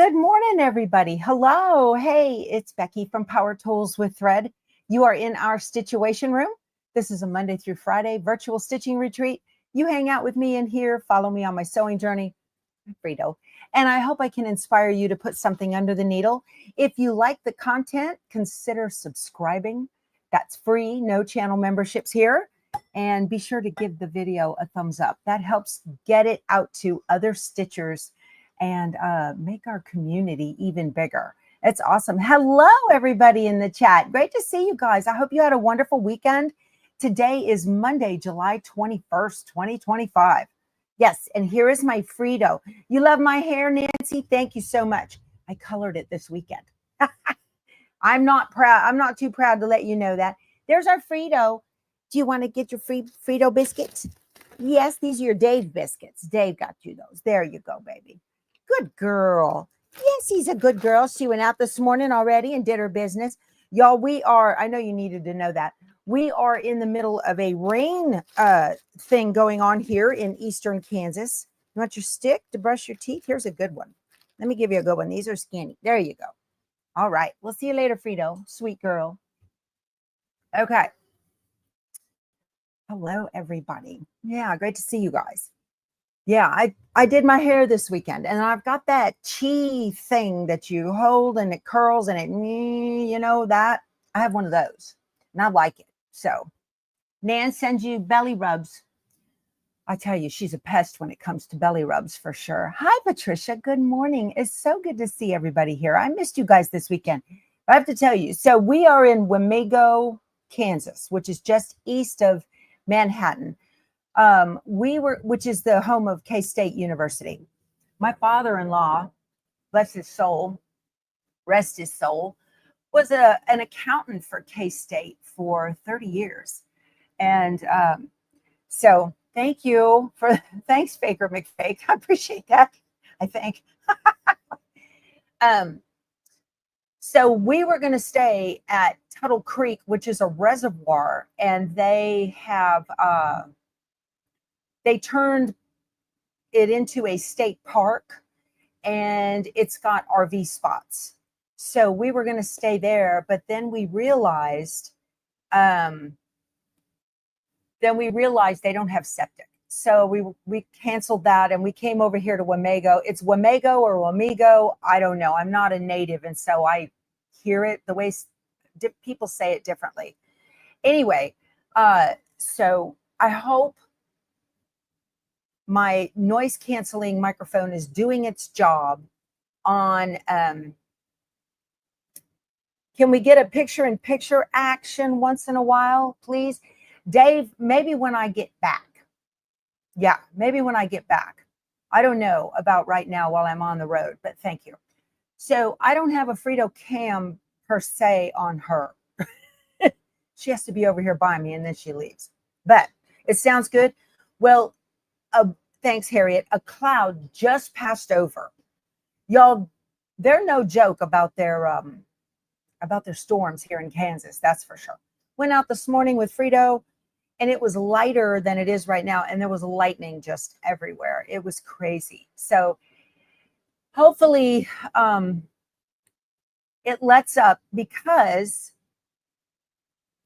Good morning, everybody. Hello. Hey, it's Becky from Power Tools with Thread. You are in our Stitchuation room. This is a Monday through Friday virtual stitching retreat. You hang out with me in here, follow me on my sewing journey, Frito, and I hope I can inspire you to put something under the needle. If you like the content, consider subscribing. That's free, no channel memberships here. And be sure to give the video a thumbs up. That helps get it out to other stitchers and make our community even bigger. It's awesome. Hello, everybody in the chat. Great to see you guys. I hope you had a wonderful weekend. Today is Monday, July 21st, 2025. Yes, and here is my Frito. You love my hair, Nancy? Thank you so much. I colored it this weekend. I'm not proud. I'm not too proud to let you know that. There's our Frito. Do you want to get your free Frito biscuits? Yes, these are your Dave biscuits. Dave got you those. There you go, baby. Good girl. Yes, he's a good girl. She went out this morning already and did her business. Y'all, we are, I know you needed to know that. We are in the middle of a rain thing going on here in eastern Kansas. You want your stick to brush your teeth? Here's a good one. Let me give you a good one. These are skinny. There you go. All right. We'll see you later, Frito. Sweet girl. Okay. Hello, everybody. Yeah, great to see you guys. Yeah, I did my hair this weekend, and I've got that chi thing that you hold and it curls and it, you know, that. I have one of those, and I like it. So, Nan sends you belly rubs. I tell you, she's a pest when it comes to belly rubs for sure. Hi, Patricia. Good morning. It's so good to see everybody here. I missed you guys this weekend. I have to tell you, so we are in Wamego, Kansas, which is just east of Manhattan. Which is the home of K-State University. My father-in-law, bless his soul, rest his soul, was an accountant for K-State for 30 years. And so thanks, Baker McFake. I appreciate that, I think. So we were going to stay at Tuttle Creek, which is a reservoir, and they have... they turned it into a state park, and it's got RV spots. So we were going to stay there, but then we realized they don't have septic. So we canceled that, and we came over here to Wamego. It's Wamego or Wamego. I don't know. I'm not a native, and so I hear it the way people say it differently. Anyway, so I hope my noise canceling microphone is doing its job on, can we get a picture-in-picture action once in a while, please? Dave, maybe when I get back. Yeah, maybe when I get back. I don't know about right now while I'm on the road, but thank you. So I don't have a Frito cam per se on her. She has to be over here by me, and then she leaves. But it sounds good. Well, thanks, Harriet. A cloud just passed over. Y'all, they're no joke about their storms here in Kansas. That's for sure. Went out this morning with Frito, and it was lighter than it is right now, and there was lightning just everywhere. It was crazy. So hopefully it lets up, because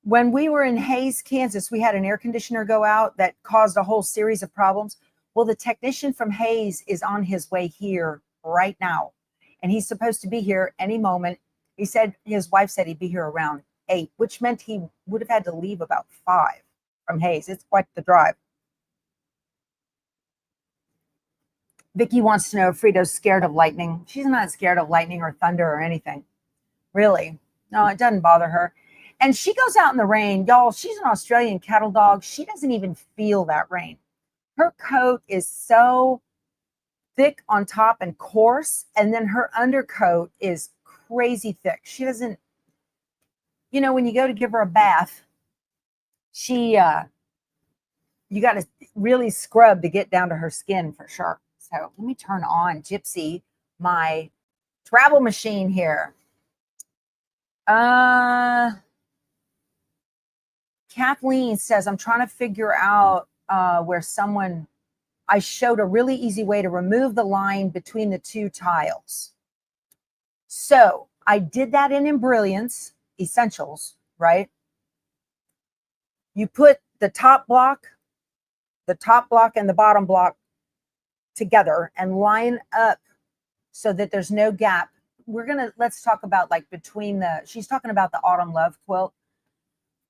when we were in Hayes, Kansas, we had an air conditioner go out that caused a whole series of problems. Well, the technician from Hayes is on his way here right now, and he's supposed to be here any moment. He said his wife said he'd be here around 8, which meant he would have had to leave about 5 from Hayes. It's quite the drive. Vicky wants to know if Frito's scared of lightning. She's not scared of lightning or thunder or anything. Really. No, it doesn't bother her. And she goes out in the rain. Y'all, she's an Australian cattle dog. She doesn't even feel that rain. Her coat is so thick on top and coarse, and then her undercoat is crazy thick. She doesn't, you know, when you go to give her a bath, you got to really scrub to get down to her skin for sure. So let me turn on Gypsy, my travel machine here. Kathleen says, I'm trying to figure out where I showed a really easy way to remove the line between the two tiles. So I did that in Brilliance Essentials, right? You put the top block and the bottom block together and line up so that there's no gap. Let's talk about like between she's talking about the Autumn Love quilt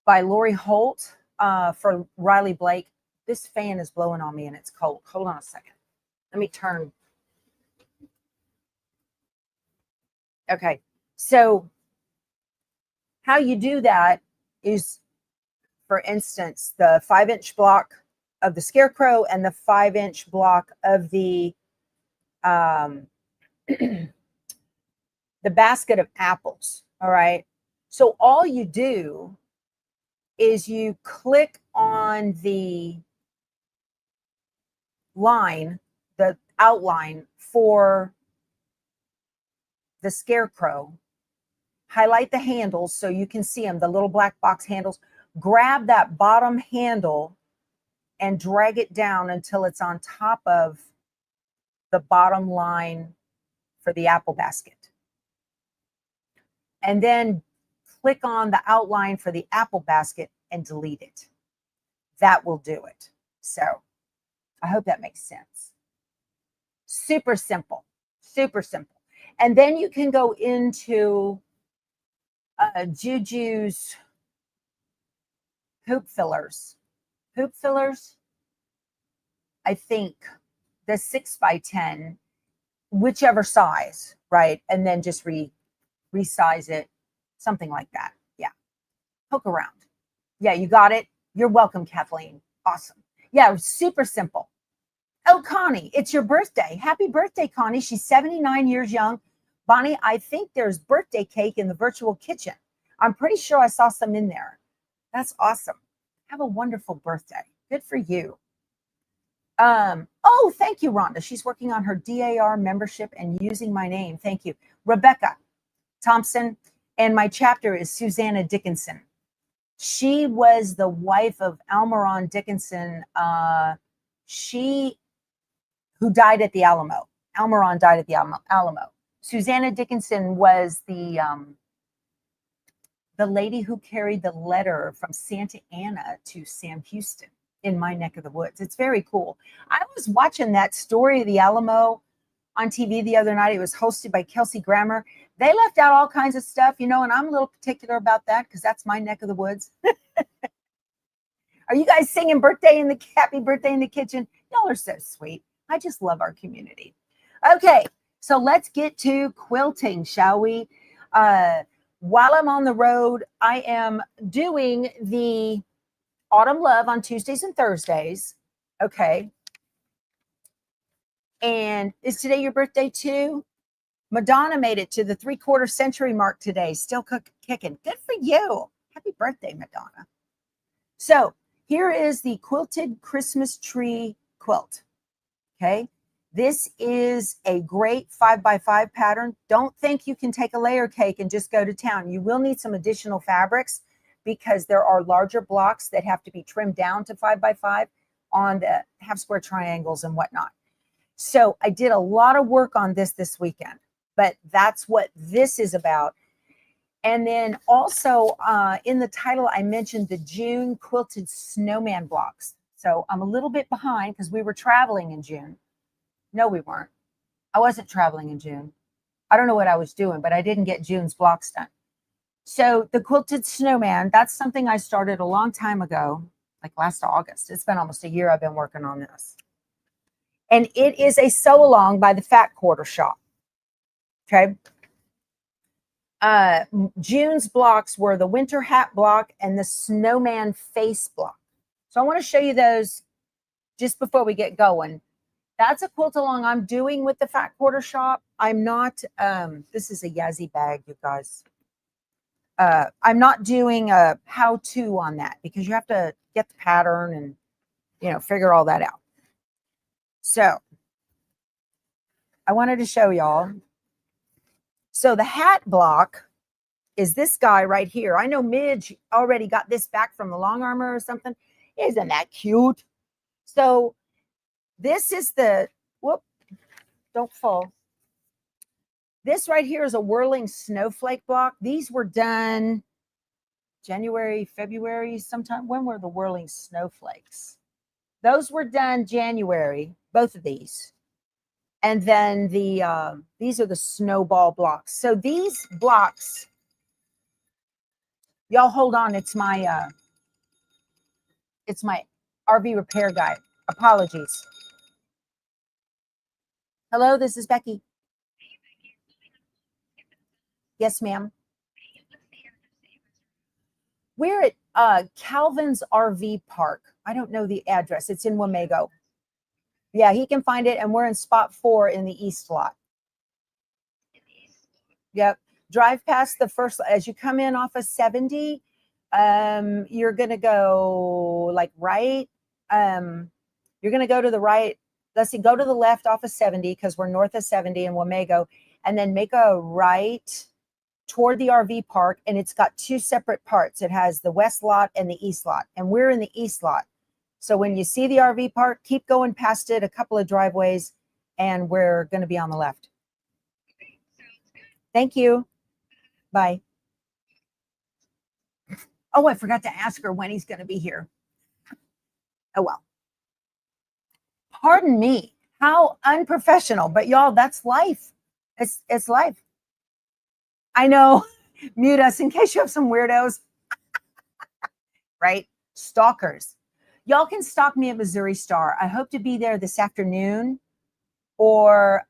by Lori Holt for Riley Blake. This fan is blowing on me and it's cold. Hold on a second. Let me turn. Okay. So how you do that is, for instance, the 5-inch block of the Scarecrow and the 5-inch block of the the basket of apples. All right. So all you do is you click on the line, the outline for the Scarecrow, highlight the handles so you can see them, the little black box handles, grab that bottom handle and drag it down until it's on top of the bottom line for the apple basket. And then click on the outline for the apple basket and delete it. That will do it. So I hope that makes sense. Super simple, super simple. And then you can go into Juju's hoop fillers. Hoop fillers, I think the 6x10, whichever size, right? And then just resize it, something like that. Yeah. Poke around. Yeah, you got it. You're welcome, Kathleen. Awesome. Yeah, super simple. Oh, Connie, it's your birthday. Happy birthday, Connie. She's 79 years young. Bonnie, I think there's birthday cake in the virtual kitchen. I'm pretty sure I saw some in there. That's awesome. Have a wonderful birthday. Good for you. Oh, thank you, Rhonda. She's working on her DAR membership and using my name. Thank you. Rebecca Thompson. And my chapter is Susanna Dickinson. She was the wife of Almiron Dickinson. Who died at the Alamo. Almiron died at the Alamo. Susanna Dickinson was the lady who carried the letter from Santa Ana to Sam Houston in my neck of the woods. It's very cool. I was watching that story of the Alamo on TV the other night. It was hosted by Kelsey Grammer. They left out all kinds of stuff, and I'm a little particular about that because that's my neck of the woods. Are you guys singing happy birthday in the kitchen? Y'all are so sweet. I just love our community. Okay, so let's get to quilting, shall we? While I'm on the road, I am doing the Autumn Love on Tuesdays and Thursdays. Okay. And is today your birthday too? Madonna made it to the 3/4 century mark today. Still kicking. Good for you. Happy birthday, Madonna. So here is the Quilted Christmas Tree quilt. Okay. This is a great 5x5 pattern. Don't think you can take a layer cake and just go to town. You will need some additional fabrics because there are larger blocks that have to be trimmed down to 5x5 on the half square triangles and whatnot. So I did a lot of work on this weekend, but that's what this is about. And then also in the title, I mentioned the June Quilted Snowman blocks. So I'm a little bit behind because we were traveling in June. No, we weren't. I wasn't traveling in June. I don't know what I was doing, but I didn't get June's blocks done. So the Quilted Snowman, that's something I started a long time ago, like last August. It's been almost a year I've been working on this. And it is a sew along by the Fat Quarter Shop. Okay. June's blocks were the winter hat block and the snowman face block. So I want to show you those just before we get going. That's a quilt along I'm doing with the Fat Quarter Shop. I'm not, this is a Yazzie bag, you guys. I'm not doing a how-to on that because you have to get the pattern and, figure all that out. So I wanted to show y'all. So the hat block is this guy right here. I know Midge already got this back from the Long Armor or something. Isn't that cute? So this is the, whoop, don't fall. This right here is a whirling snowflake block. These were done January, February, sometime. When were the whirling snowflakes? Those were done January, both of these. And then these are the snowball blocks. So these blocks, y'all hold on. It's my RV repair guide. Apologies. Hello, this is Becky. Yes, ma'am. We're at Calvin's RV Park. I don't know the address. It's in Wamego. Yeah, he can find it. And we're in spot 4 in the east lot. Yep. Drive past the first, as you come in off of 70, you're going to go like right. You're going to go to the right. Let's see, go to the left off of 70 because we're north of 70 in Wamego, and then make a right toward the RV park. And it's got 2 separate parts. It has the west lot and the east lot, and we're in the east lot. So when you see the RV park, keep going past it a couple of driveways, and we're going to be on the left. Thank you. Bye. Oh, I forgot to ask her when he's going to be here. Oh, well. Pardon me. How unprofessional. But y'all, that's life. It's life. I know. Mute us in case you have some weirdos. Right? Stalkers. Y'all can stalk me at Missouri Star. I hope to be there this afternoon. Or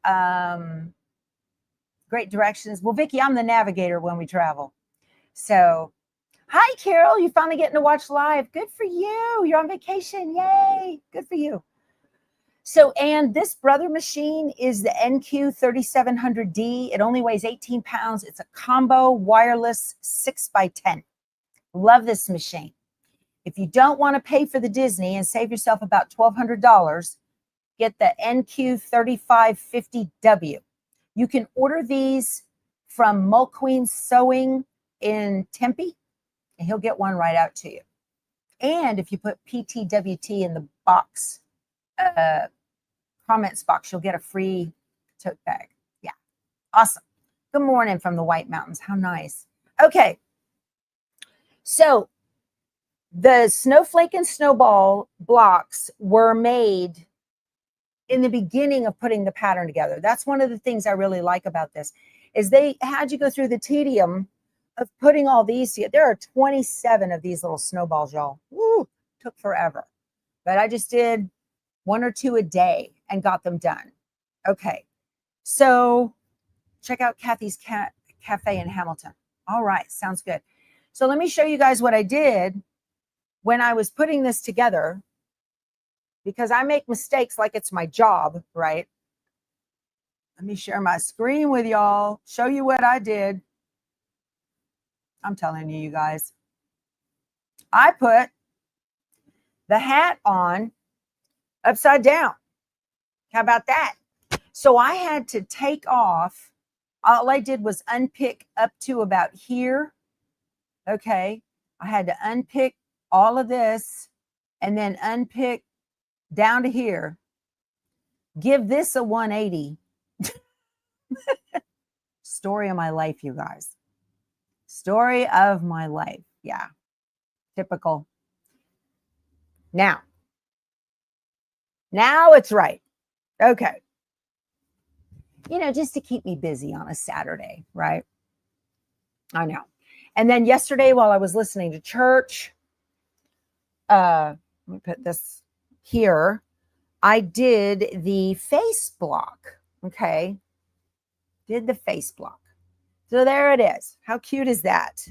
Great Directions. Well, Vicki, I'm the navigator when we travel. So, hi, Carol. You're finally getting to watch live. Good for you. You're on vacation. Yay. Good for you. So, and this brother machine is the NQ3700D. It only weighs 18 pounds. It's a combo wireless 6x10. Love this machine. If you don't want to pay for the Disney and save yourself about $1,200, get the NQ3550W. You can order these from Mulqueen Sewing in Tempe, and he'll get one right out to you. And if you put PTWT in the box, comments box, you'll get a free tote bag. Yeah, awesome. Good morning from the White Mountains. How nice. Okay, so the snowflake and snowball blocks were made in the beginning of putting the pattern together. That's one of the things I really like about this, is they had you go through the tedium of putting all these together. There are 27 of these little snowballs, y'all. Woo, took forever. But I just did 1 or 2 a day and got them done. Okay, so check out Kathy's Cafe in Hamilton. All right, sounds good. So let me show you guys what I did when I was putting this together, because I make mistakes like it's my job, right? Let me share my screen with y'all, show you what I did. I'm telling you, you guys. I put the hat on upside down. How about that? So I had to take off. All I did was unpick up to about here. Okay. I had to unpick all of this and then unpick down to here. Give this a 180. Story of my life, you guys. Story of my life. Yeah. Typical. Now it's right. Okay. You know, just to keep me busy on a Saturday, right? I know. And then yesterday, while I was listening to church, let me put this here. I did the face block. Okay. Did the face block. So there it is. How cute is that?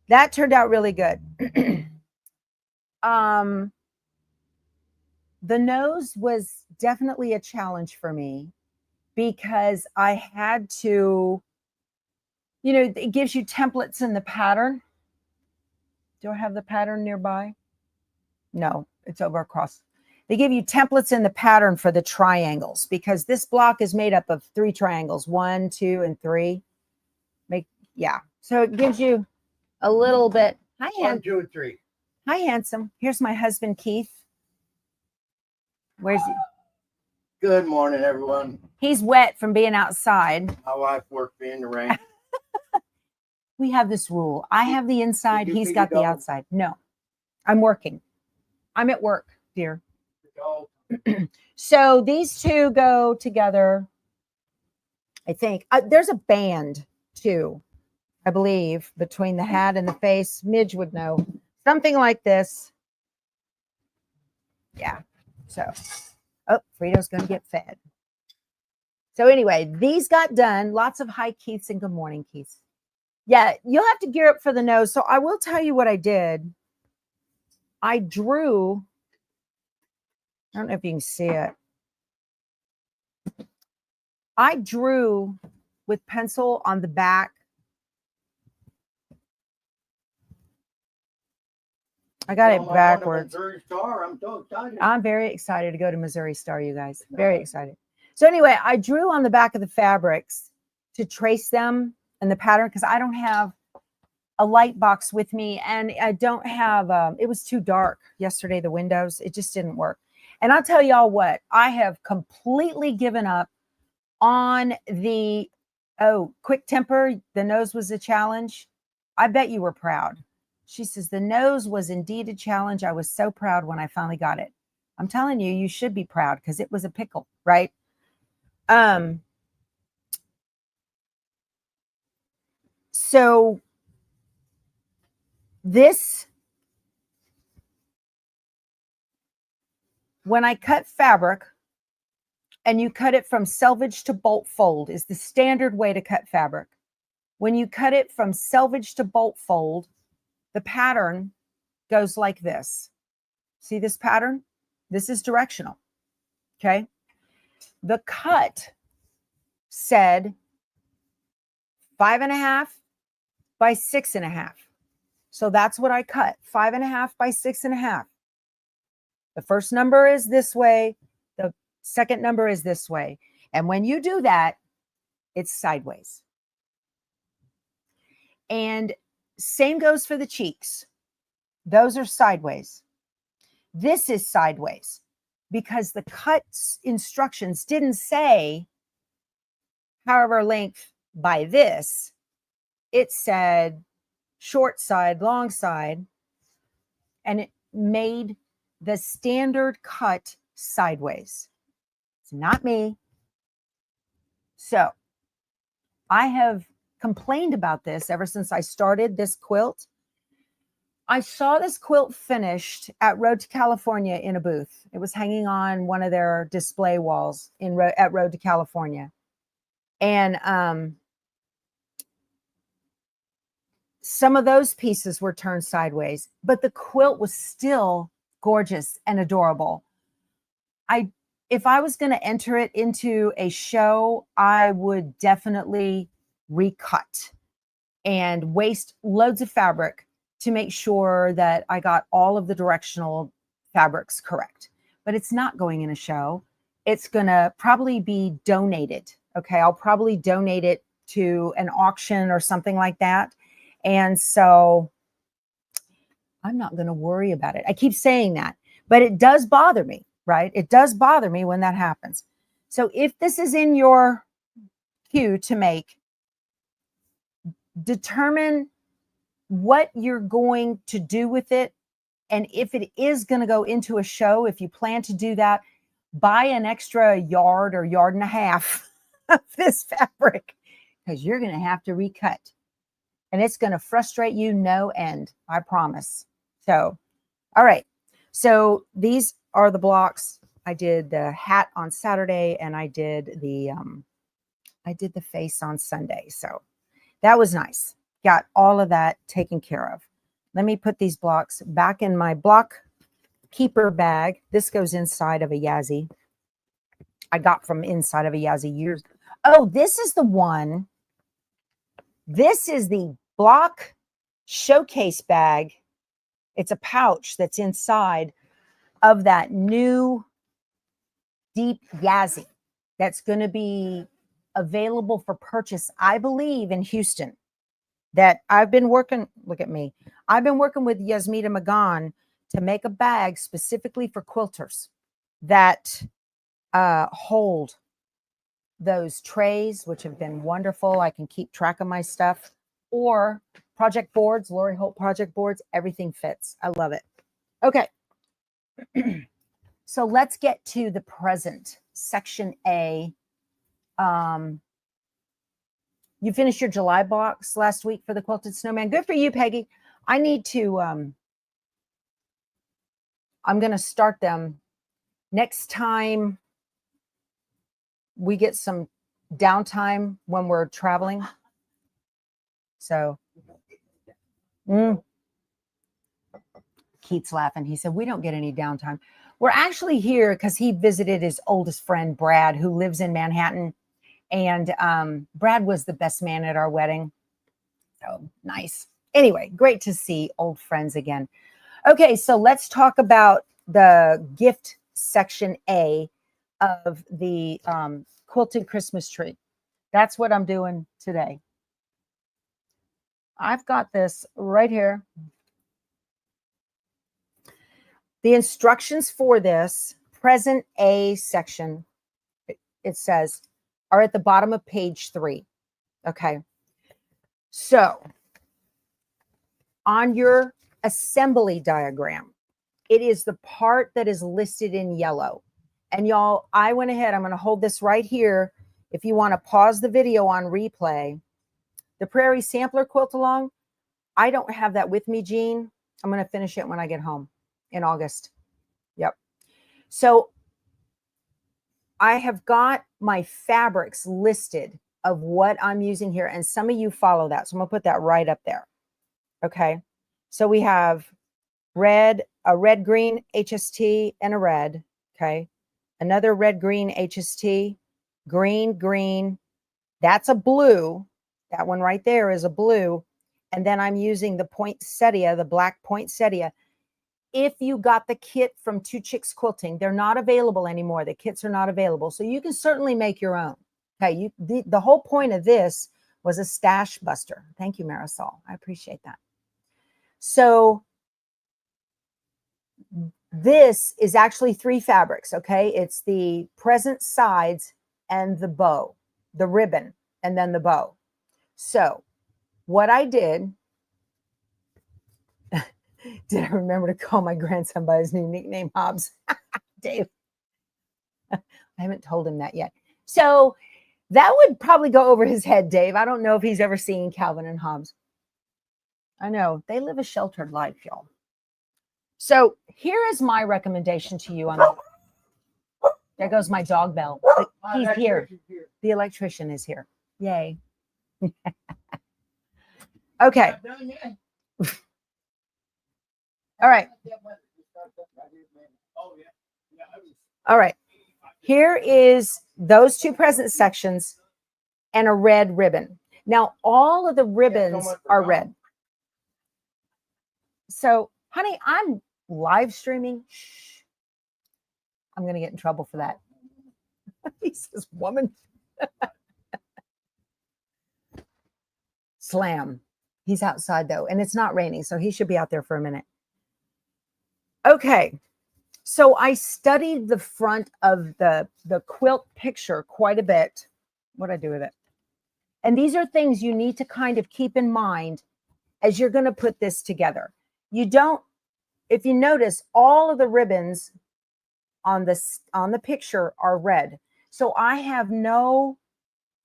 That turned out really good. The nose was definitely a challenge for me because I had to, you know, it gives you templates in the pattern. Do I have the pattern nearby? No, it's over across. They give you templates in the pattern for the triangles because this block is made up of 3 triangles, 1, 2, and 3. Yeah. So it gives you a little bit. Hi, 1, 2, and 3. Hi, handsome. Here's my husband, Keith. Where's he? Good morning, everyone. He's wet from being outside. My wife worked in the rain. We have this rule. I have the inside. He's got the outside. No, I'm working. I'm at work, dear. So these two go together. I think there's a band too, I believe, between the hat and the face. Midge would know. Something like this. Yeah. So, oh, Frito's going to get fed. So anyway, these got done. Lots of hi, Keiths, and good morning, Keiths. Yeah, you'll have to gear up for the nose. So I will tell you what I did. I drew, I don't know if you can see it. I drew with pencil on the back. I got it backwards. Missouri Star. I'm so excited. I'm very excited to go to Missouri Star, you guys. Very excited. So anyway, I drew on the back of the fabrics to trace them and the pattern because I don't have a light box with me, and I don't have, it was too dark yesterday, the windows, it just didn't work. And I'll tell y'all what, I have completely given up on the, quick temper. The nose was a challenge. I bet you were proud. She says, the nose was indeed a challenge. I was so proud when I finally got it. I'm telling you, you should be proud because it was a pickle, right? So this, when I cut fabric, and you cut it from selvage to bolt fold is the standard way to cut fabric. When you cut it from selvage to bolt fold, the pattern goes like this. See this pattern? This is directional, okay? The cut said 5.5 by 6.5. So that's what I cut, 5.5 by 6.5. The first number is this way. The second number is this way. And when you do that, it's sideways. And same goes for the cheeks. Those are sideways. This is sideways because the cut instructions didn't say however length by this. It said short side, long side, and it made the standard cut sideways. It's not me. So I have complained about this ever since I started this quilt. I saw this quilt finished at Road to California in a booth. It was hanging on one of their display walls at Road to California. And some of those pieces were turned sideways, but the quilt was still gorgeous and adorable. If I was going to enter it into a show, I would definitely recut and waste loads of fabric to make sure that I got all of the directional fabrics correct. But it's not going in a show. It's going to probably be donated. Okay, I'll probably donate it to an auction or something like that. And so I'm not going to worry about it. I keep saying that, but it does bother me, right? It does bother me when that happens. So if this is in your queue to make, determine what you're going to do with it. And if it is going to go into a show, if you plan to do that, buy an extra yard or yard and a half of this fabric because you're going to have to recut. And it's going to frustrate you no end, I promise. So, all right. So these are the blocks. I did the hat on Saturday and I did the face on Sunday. So that was nice. Got all of that taken care of. Let me put these blocks back in my block keeper bag. This goes inside of a Yazzie. I got from inside of a Yazzie years. Oh, this is the one. This is the block showcase bag. It's a pouch that's inside of that new deep Yazzie that's going to be available for purchase, I believe, in Houston. That I've been working, look at me. I've been working with Yasmita Magan to make a bag specifically for quilters that hold those trays, which have been wonderful. I can keep track of my stuff, or project boards, Lori Holt project boards, everything fits. I love it. Okay. So let's get to the present, section A. You finished your July box last week for the Quilted Snowman. Good for you, Peggy. I need to, I'm going to start them next time we get some downtime when we're traveling. So, Keith's laughing. He said, we don't get any downtime. We're actually here because he visited his oldest friend, Brad, who lives in Manhattan. And Brad was the best man at our wedding. So nice. Anyway, great to see old friends again. Okay, so let's talk about the gift section A of the quilted Christmas tree. That's what I'm doing today. I've got this right here. The instructions for this present A section, it says, are at the bottom of page 3. Okay. So on your assembly diagram, it is the part that is listed in yellow. And y'all, I went ahead, I'm going to hold this right here. If you want to pause the video on replay, the Prairie Sampler Quilt Along, I don't have that with me, Jean. I'm going to finish it when I get home in August. Yep. So I have got my fabrics listed of what I'm using here. And some of you follow that. So I'm going to put that right up there. Okay. So we have a red, green HST and a red. Okay. Another red, green HST, green, green. That's a blue. That one right there is a blue. And then I'm using the poinsettia, the black poinsettia. If you got the kit from Two Chicks Quilting, they're not available anymore. The kits are not available. So you can certainly make your own. Okay. The whole point of this was a stash buster. Thank you, Marisol. I appreciate that. So this is actually 3 fabrics. Okay. It's the present sides and the bow, the ribbon, and then the bow. So what I did I remember to call my grandson by his new nickname, Hobbs? Dave. I haven't told him that yet. So that would probably go over his head, Dave. I don't know if he's ever seen Calvin and Hobbs. I know. They live a sheltered life, y'all. So here is my recommendation to you. There goes my dog bell. He's here. The electrician is here. Yay. Okay. All right. All right. Here is those 2 present sections and a red ribbon. Now, all of the ribbons are red. So, honey, I'm live streaming. Shh. I'm going to get in trouble for that. He says, woman. Slam. He's outside, though, and it's not raining, so he should be out there for a minute. Okay, so I studied the front of the quilt picture quite a bit. What'd I do with it? And these are things you need to kind of keep in mind as you're going to put this together. You don't, if you notice, all of the ribbons on the picture are red. So I have no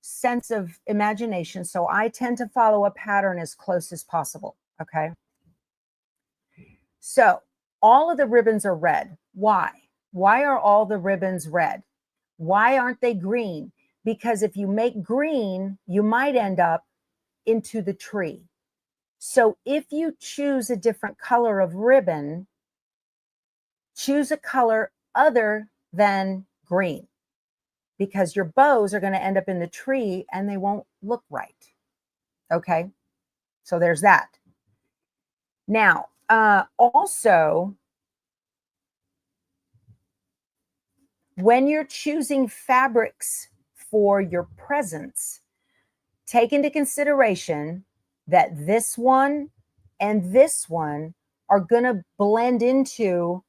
sense of imagination. So I tend to follow a pattern as close as possible. Okay. So all of the ribbons are red. Why? Why are all the ribbons red? Why aren't they green? Because if you make green, you might end up into the tree. So if you choose a different color of ribbon, choose a color other than green, because your bows are going to end up in the tree and they won't look right. Okay. So there's that. Now, also, when you're choosing fabrics for your presents, take into consideration that this one and this one are going to blend into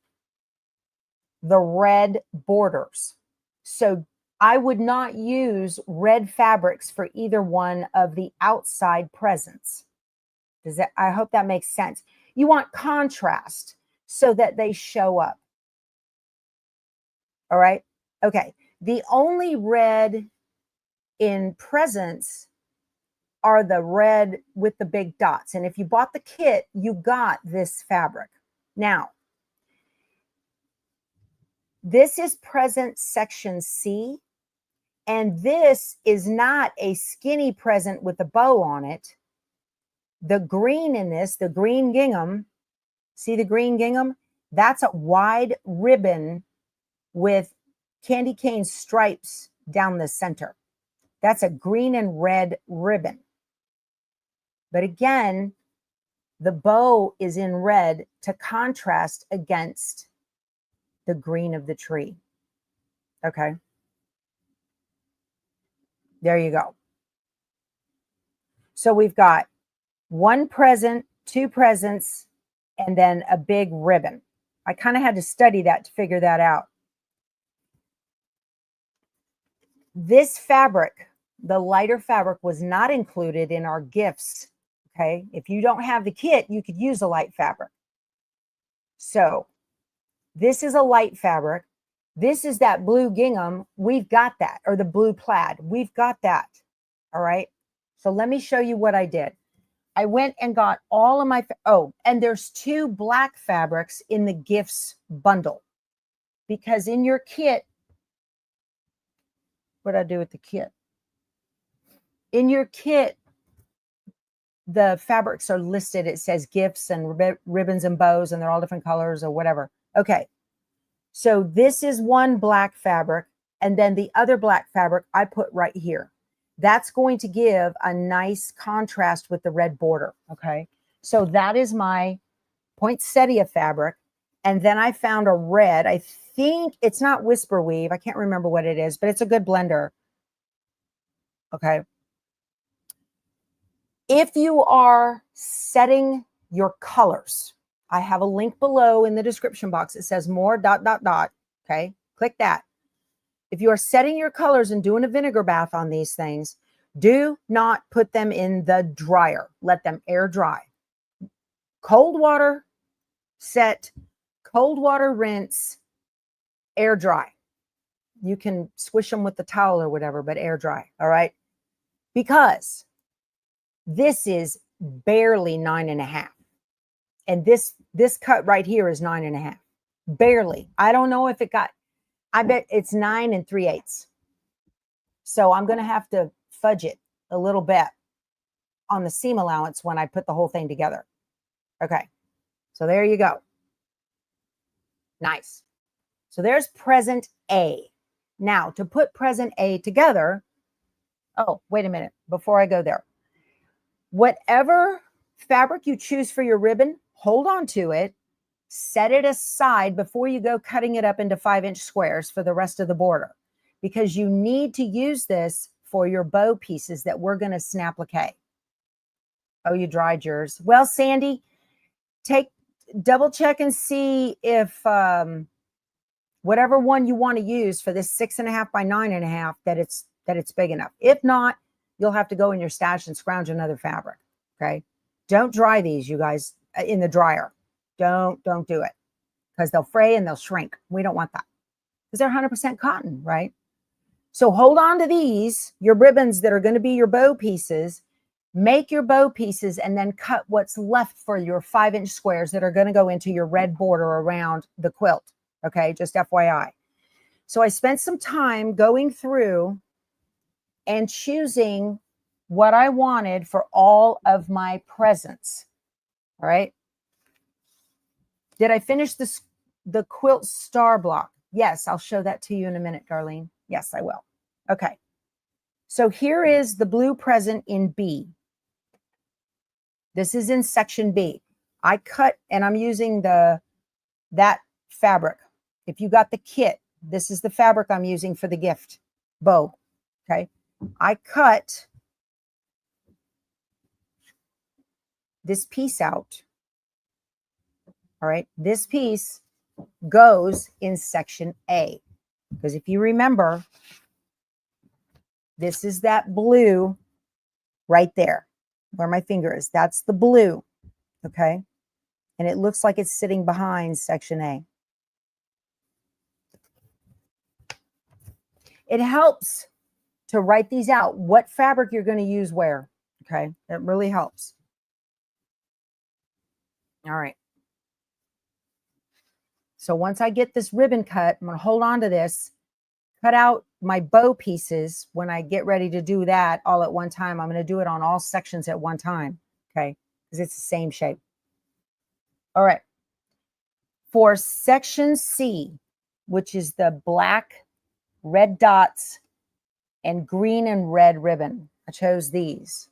the red borders. So I would not use red fabrics for either one of the outside presents. I hope that makes sense. You want contrast so that they show up. All right. Okay. The only red in presents are the red with the big dots. And if you bought the kit, you got this fabric. Now, this is present section C. And this is not a skinny present with a bow on it. The green in this, the green gingham, see the green gingham? That's a wide ribbon with candy cane stripes down the center. That's a green and red ribbon. But again, the bow is in red to contrast against the green of the tree. Okay. There you go. So we've got one present, two presents, and then a big ribbon. I kind of had to study that to figure that out. This fabric, the lighter fabric, was not included in our gifts. Okay. If you don't have the kit, you could use a light fabric. So this is a light fabric. This is that blue gingham. We've got that, or the blue plaid. We've got that. All right. So let me show you what I did. I went and got all of my, and there's two black fabrics in the gifts bundle, because in your kit, what did I do with the kit? In your kit, the fabrics are listed. It says gifts and ribbons and bows, and they're all different colors or whatever. Okay. So this is one black fabric, and then the other black fabric I put right here. That's going to give a nice contrast with the red border. Okay. So that is my poinsettia fabric. And then I found a red. I think it's not Whisper Weave. I can't remember what it is, but it's a good blender. Okay. If you are setting your colors, I have a link below in the description box. It says more ... Okay. Click that. If you are setting your colors and doing a vinegar bath on these things, do not put them in the dryer. Let them air dry. Cold water set, cold water rinse, air dry. You can swish them with the towel or whatever, but air dry. All right. Because this is barely 9.5. And this cut right here is 9.5. Barely. I don't know if it got, I bet it's 9 3/8. So I'm going to have to fudge it a little bit on the seam allowance when I put the whole thing together. Okay. So there you go. Nice. So there's present A. Now to put present A together. Oh, wait a minute. Before I go there, whatever fabric you choose for your ribbon, hold on to it. Set it aside before you go cutting it up into 5-inch squares for the rest of the border, because you need to use this for your bow pieces that we're going to snap applique. Oh, you dried yours. Well, Sandy, double check and see if whatever one you want to use for this 6.5 by 9.5, that it's big enough. If not, you'll have to go in your stash and scrounge another fabric. Okay. Don't dry these, you guys, in the dryer. Don't do it, because they'll fray and they'll shrink. We don't want that, because they're 100% cotton, right? So hold on to these, your ribbons that are going to be your bow pieces. Make your bow pieces and then cut what's left for your 5-inch squares that are going to go into your red border around the quilt. Okay, just FYI. So I spent some time going through and choosing what I wanted for all of my presents. All right. Did I finish the quilt star block? Yes, I'll show that to you in a minute, Darlene. Yes, I will. Okay. So here is the blue present in B. This is in section B. I cut, and I'm using that fabric. If you got the kit, this is the fabric I'm using for the gift bow. Okay. I cut this piece out. All right. This piece goes in section A, because if you remember, This is that blue right there where my finger is. That's the blue, okay? And it looks like it's sitting behind section A. It helps to write these out, what fabric you're going to use where, okay? It really helps. All right. So once I get this ribbon cut, I'm going to hold on to this, cut out my bow pieces. When I get ready to do that all at one time, I'm going to do it on all sections at one time, okay? Because it's the same shape. All right. For section C, which is the black, red dots, and green and red ribbon, I chose these.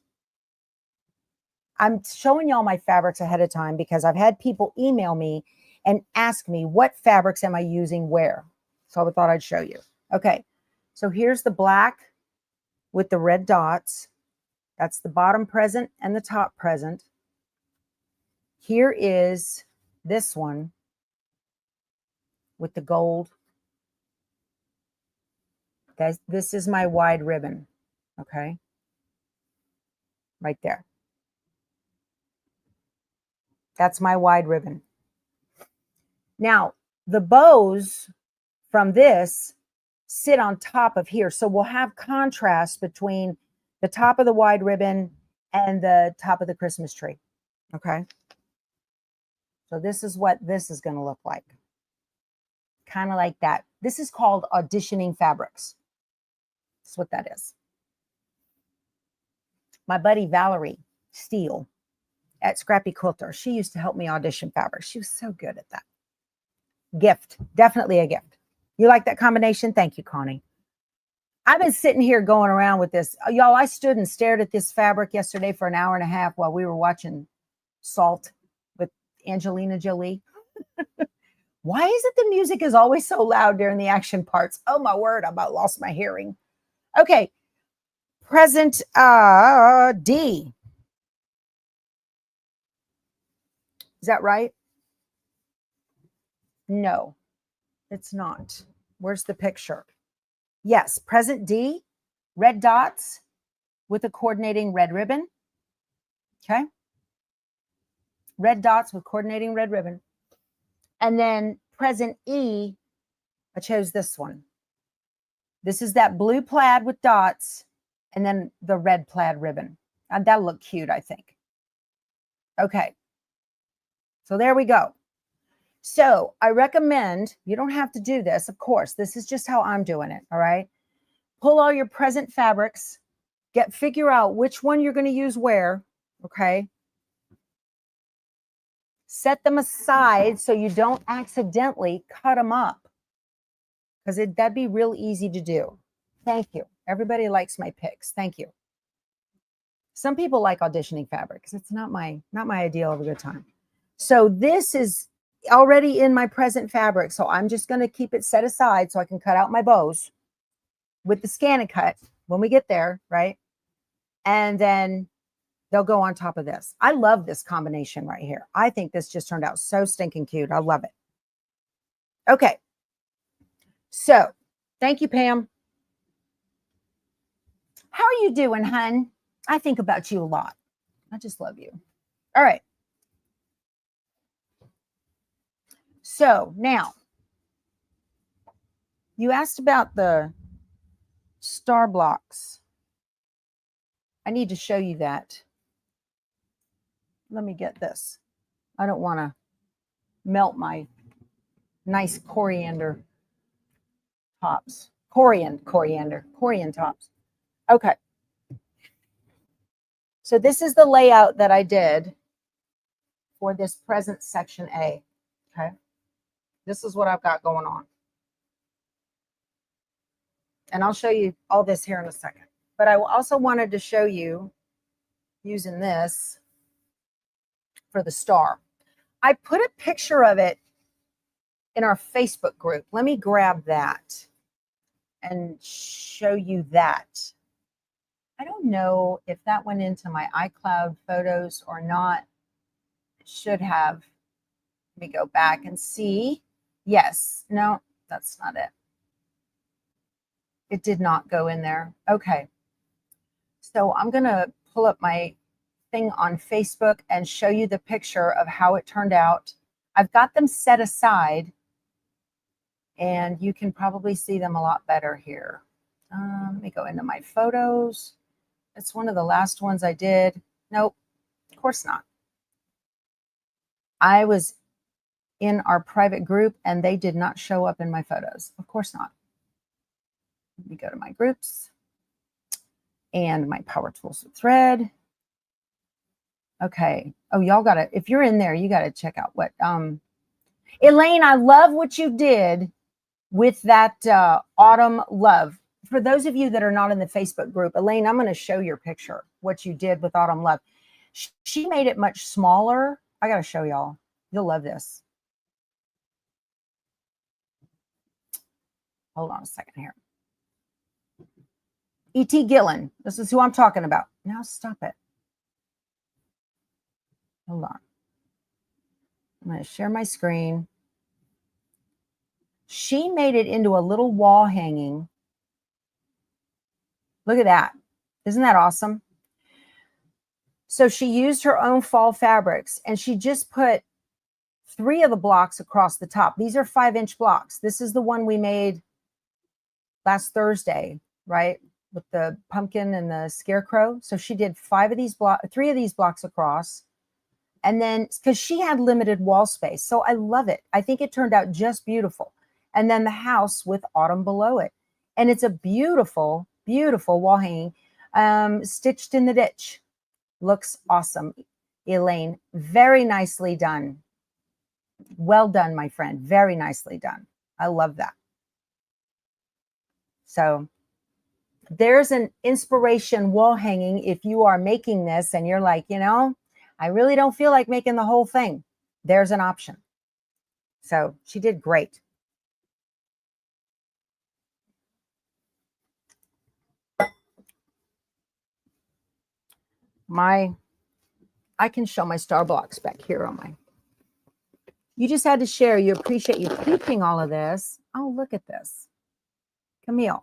I'm showing y'all my fabrics ahead of time because I've had people email me and ask me, what fabrics am I using where? So I thought I'd show you. Okay, so here's the black with the red dots. That's the bottom present and the top present. Here is this one with the gold. This is my wide ribbon, okay? Right there. That's my wide ribbon. Now, the bows from this sit on top of here. So we'll have contrast between the top of the wide ribbon and the top of the Christmas tree, okay? So this is what this is going to look like. Kind of like that. This is called auditioning fabrics. That's what that is. My buddy Valerie Steele at Scrappy Quilter, she used to help me audition fabrics. She was so good at that. Gift, definitely a gift. You like that combination? Thank you, Connie. I've been sitting here going around with this. Y'all, I stood and stared at this fabric yesterday for an hour and a half while we were watching Salt with Angelina Jolie. Why is it the music is always so loud during the action parts? Oh my word, I about lost my hearing. Okay, present D. Is that right? No, it's not. Where's the picture? Yes, present D, red dots with a coordinating red ribbon. Okay. Red dots with coordinating red ribbon. And then present E, I chose this one. This is that blue plaid with dots and then the red plaid ribbon. And that'll look cute, I think. Okay. So there we go. So I recommend, you don't have to do this, of course. This is just how I'm doing it, all right? Pull all your present fabrics, figure out which one you're going to use where, okay? Set them aside so you don't accidentally cut them up, because that'd be real easy to do. Thank you. Everybody likes my picks. Thank you. Some people like auditioning fabrics. It's not my ideal of a good time. So this is already in my present fabric. So I'm just going to keep it set aside so I can cut out my bows with the scan and cut when we get there, right? And then they'll go on top of this. I love this combination right here. I think this just turned out so stinking cute. I love it. Okay. So thank you, Pam. How are you doing, hun? I think about you a lot. I just love you. All right. So now, you asked about the star blocks. I need to show you that. Let me get this. I don't want to melt my nice coriander tops. Coriander tops. Okay. So this is the layout that I did for this present section A. Okay. This is what I've got going on. And I'll show you all this here in a second. But I also wanted to show you using this for the star. I put a picture of it in our Facebook group. Let me grab that and show you that. I don't know if that went into my iCloud photos or not. It should have. Let me go back and see. Yes. No, that's not it. It did not go in there. Okay. So I'm going to pull up my thing on Facebook and show you the picture of how it turned out. I've got them set aside and you can probably see them a lot better here. Let me go into my photos. It's one of the last ones I did. Nope, of course not. I was in our private group and they did not show up in my photos. Of course not. Let me go to my groups and my Power Tools with Thread. Okay. Oh, y'all got to, if you're in there, you got to check out what, Elaine, I love what you did with that Autumn Love. For those of you that are not in the Facebook group, Elaine, I'm going to show your picture, what you did with Autumn Love. She made it much smaller. I got to show y'all. You'll love this. Hold on a second here. E.T. Gillen. This is who I'm talking about. Now stop it. Hold on. I'm going to share my screen. She made it into a little wall hanging. Look at that. Isn't that awesome? So she used her own fall fabrics and she just put 3 of the blocks across the top. These are 5-inch blocks. This is the one we made last Thursday, right? With the pumpkin and the scarecrow. So she did 3 of these blocks across. And then because she had limited wall space. So I love it. I think it turned out just beautiful. And then the house with Autumn below it. And it's a beautiful, beautiful wall hanging, stitched in the ditch. Looks awesome. Elaine, very nicely done. Well done, my friend. Very nicely done. I love that. So there's an inspiration wall hanging if you are making this and you're like, you know, I really don't feel like making the whole thing. There's an option. So she did great. I can show my star blocks back here on my. You just had to share. You appreciate you keeping all of this. Oh, look at this. Camilla.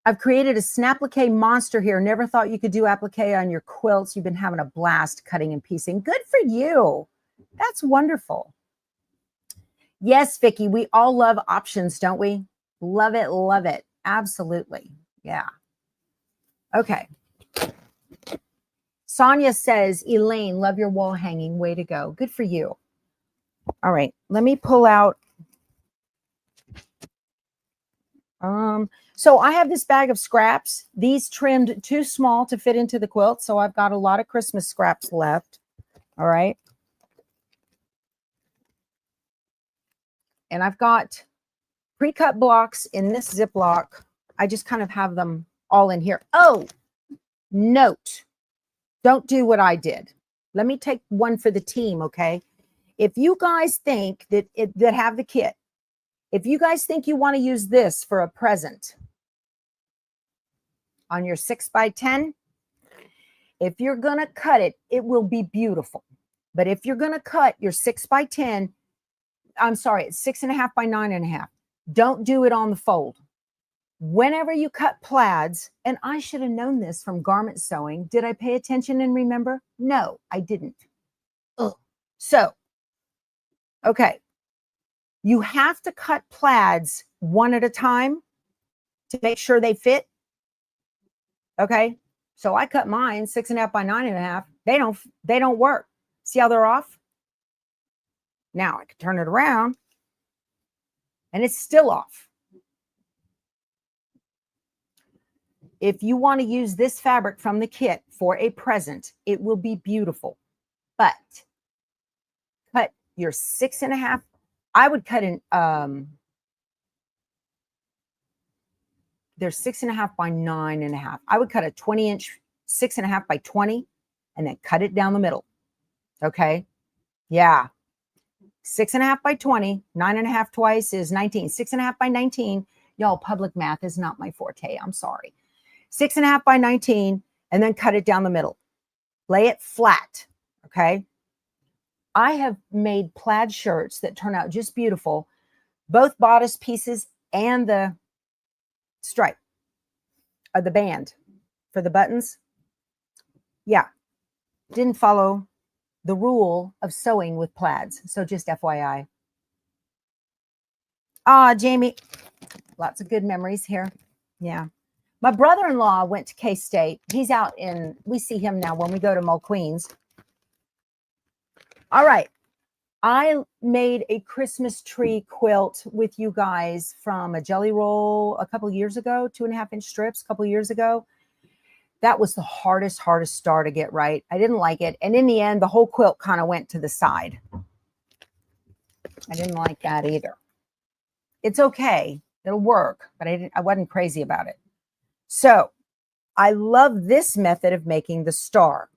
I've created a snapplique monster here. Never thought you could do applique on your quilts. You've been having a blast cutting and piecing. Good for you. That's wonderful. Yes, Vicki, we all love options, don't we? Love it, love it. Absolutely. Yeah. Okay. Sonia says, Elaine, love your wall hanging. Way to go. Good for you. All right. Let me pull out. So I have this bag of scraps. These trimmed too small to fit into the quilt. So I've got a lot of Christmas scraps left. All right. And I've got pre-cut blocks in this Ziploc. I just kind of have them all in here. Oh, note. Don't do what I did. Let me take one for the team, okay? If you guys think that have the kit, if you guys think you want to use this for a present on your 6x10, if you're going to cut it, it will be beautiful. But if you're going to cut your 6x10, I'm sorry, it's 6.5 by 9.5. Don't do it on the fold. Whenever you cut plaids, and I should have known this from garment sewing. Did I pay attention and remember? No, I didn't. Ugh. So, okay. You have to cut plaids one at a time to make sure they fit. Okay. So I cut mine 6.5 by 9.5. They don't work. See how they're off? Now I can turn it around and it's still off. If you want to use this fabric from the kit for a present, it will be beautiful. But cut your 6.5. I would cut in, they're 6.5 by 9.5. I would cut a 20-inch 6.5 by 20 and then cut it down the middle. Okay. Yeah. 6.5 by 20, 9.5 twice is 19. 6.5 by 19. Y'all, public math is not my forte. I'm sorry. 6.5 by 19 and then cut it down the middle. Lay it flat. Okay. I have made plaid shirts that turn out just beautiful, both bodice pieces and the stripe. the band for the buttons. Yeah, didn't follow the rule of sewing with plaids. So just FYI. Ah, Jamie, lots of good memories here. Yeah. My brother-in-law went to K-State. He's out in, we see him now when we go to Mall Queens. All right. I made a Christmas tree quilt with you guys from a jelly roll a couple years ago, 2.5-inch strips a couple years ago. That was the hardest star to get right. I didn't like it. And in the end, the whole quilt kind of went to the side. I didn't like that either. It's okay. It'll work, but I wasn't crazy about it. So I love this method of making the star.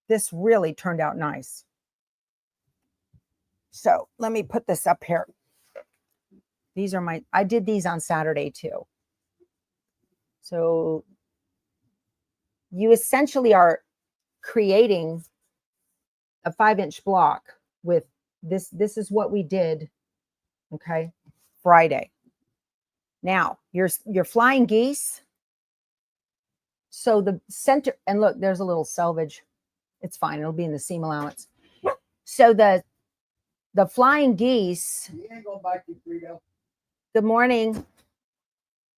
This really turned out nice. So let me put this up here. These are I did these on Saturday too. So you essentially are creating a 5-inch block with this. This is what we did, okay, Friday. Now, your flying geese. So the center, and look, there's a little selvage. It's fine. It'll be in the seam allowance. So the flying geese. You ain't going back to Frito. Good morning.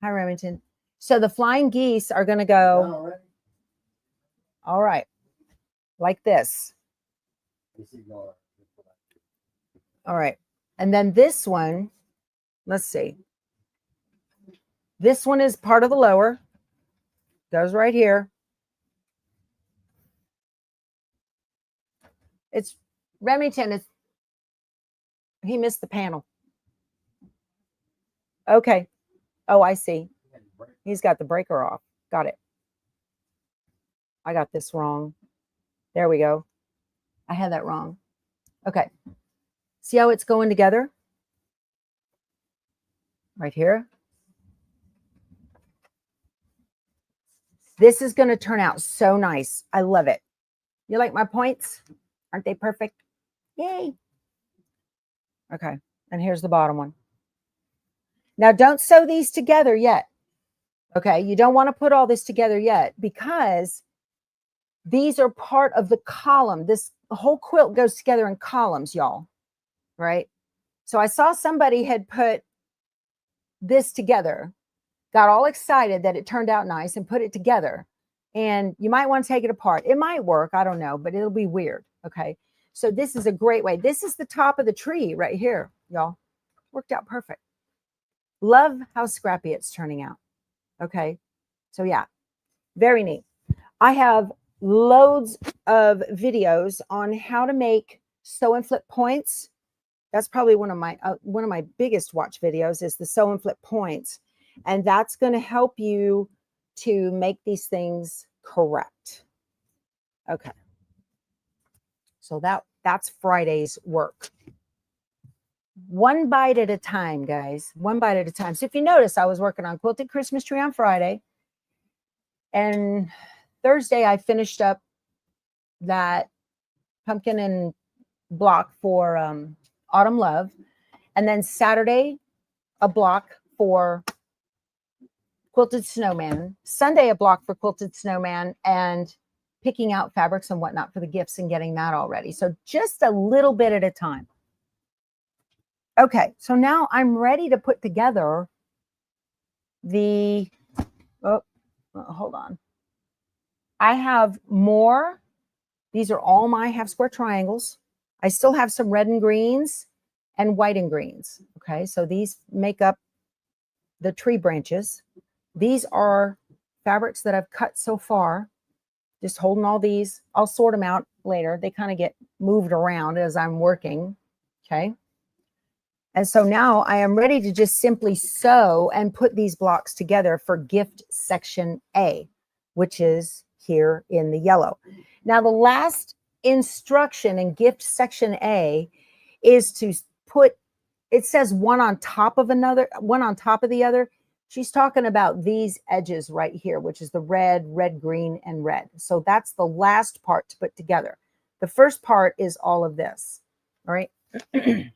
Hi, Remington. So the flying geese are going to go. All right. Like this. All right. And then this one, let's see. This one is part of the lower. Goes right here. It's Remington. He missed the panel. Okay. Oh, I see. He's got the breaker off. Got it. I got this wrong. There we go. I had that wrong. Okay. See how it's going together? Right here. This is going to turn out so nice. I love it. You like my points? Aren't they perfect? Yay. Okay. And here's the bottom one. Now, don't sew these together yet. Okay. You don't want to put all this together yet because these are part of the column. This whole quilt goes together in columns, y'all. Right? So I saw somebody had put this together, got all excited that it turned out nice and put it together. And you might want to take it apart. It might work. I don't know, but it'll be weird. Okay. So this is a great way. This is the top of the tree right here, y'all. Worked out perfect. Love how scrappy it's turning out. Okay. So yeah, very neat. I have loads of videos on how to make sew and flip points. That's probably one of my biggest watch videos is the sew and flip points. And that's going to help you to make these things correct. Okay. So that's Friday's work. One bite at a time, guys. One bite at a time. So if you notice, I was working on Quilted Christmas Tree on Friday. And Thursday, I finished up that pumpkin and block for Autumn Love. And then Saturday, a block for Quilted Snowman. Sunday, a block for Quilted Snowman and picking out fabrics and whatnot for the gifts and getting that all ready. So just a little bit at a time. Okay, so now I'm ready to put together the, hold on. I have more. These are all my half square triangles. I still have some red and greens and white and greens. Okay, so these make up the tree branches. These are fabrics that I've cut so far. Just holding all these. I'll sort them out later. They kind of get moved around as I'm working. Okay. And so now I am ready to just simply sew and put these blocks together for gift section A, which is here in the yellow. Now, the last instruction in gift section A is to put, it says one on top of another, one on top of the other. She's talking about these edges right here, which is the red, red, green, and red. So that's the last part to put together. The first part is all of this. All right. I'm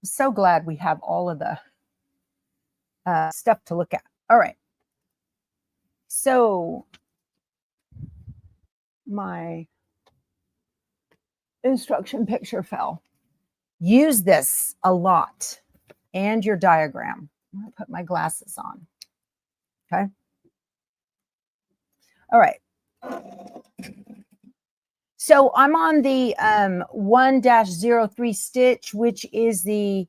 so glad we have all of the stuff to look at. All right. So my instruction picture fell. Use this a lot and your diagram. I'm going to put my glasses on. Okay. All right. So I'm on the 1-03 stitch, which is the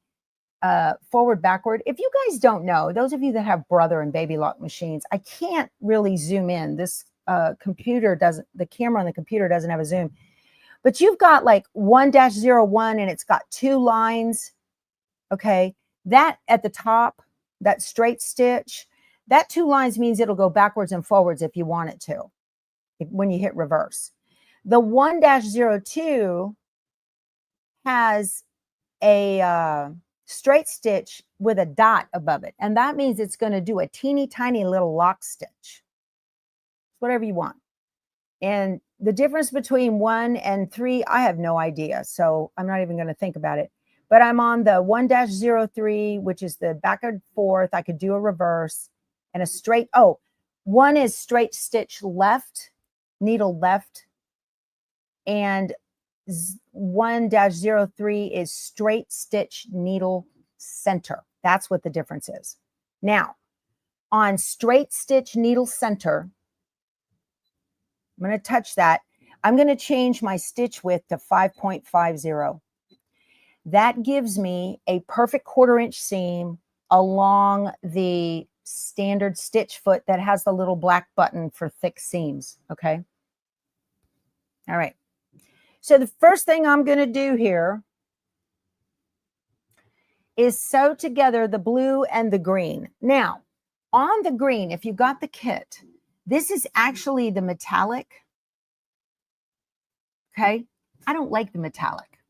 forward backward. If you guys don't know, those of you that have Brother and Baby Lock machines, I can't really zoom in. This computer doesn't, the camera on the computer doesn't have a zoom. But you've got like 1-01 and it's got 2 lines. Okay. That at the top, that straight stitch, that 2 lines means it'll go backwards and forwards if you want it to, when you hit reverse. The 1-02 has a straight stitch with a dot above it. And that means it's going to do a teeny tiny little lock stitch. Whatever you want. And the difference between 1 and 3, I have no idea. So I'm not even going to think about it. But I'm on the 1-03, which is the back and forth. I could do a reverse and a straight. Oh, 1 is straight stitch left, needle left. And 1-03 is straight stitch needle center. That's what the difference is. Now, on straight stitch needle center, I'm going to touch that. I'm going to change my stitch width to 5.50. That gives me a perfect 1/4 inch seam along the standard stitch foot that has the little black button for thick seams. Okay. All right. So the first thing I'm going to do here is sew together the blue and the green. Now, on the green, if you got the kit, this is actually the metallic. Okay. I don't like the metallic.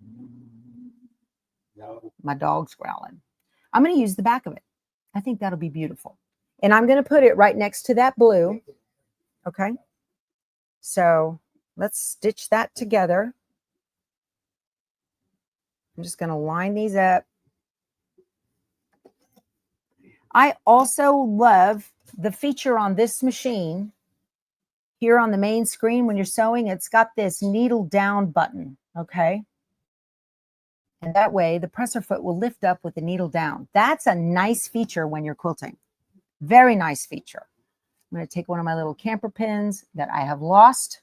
No. My dog's growling. I'm going to use the back of it. I think that'll be beautiful. And I'm going to put it right next to that blue. Okay. So let's stitch that together. I'm just going to line these up. I also love the feature on this machine here on the main screen. When you're sewing, it's got this needle down button. Okay. And that way the presser foot will lift up with the needle down. That's a nice feature when you're quilting. Very nice feature. I'm going to take one of my little camper pins that I have lost.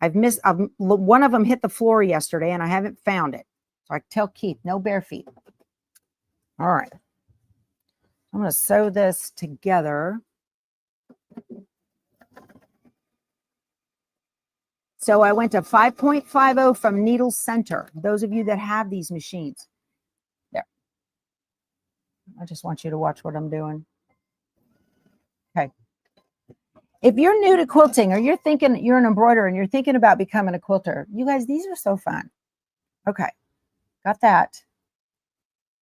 One of them hit the floor yesterday and I haven't found it. So I tell Keith, no bare feet. All right. I'm going to sew this together. So I went to 5.50 from needle center. Those of you that have these machines. There. I just want you to watch what I'm doing. Okay. If you're new to quilting or you're thinking you're an embroiderer and you're thinking about becoming a quilter, you guys, these are so fun. Okay. Got that.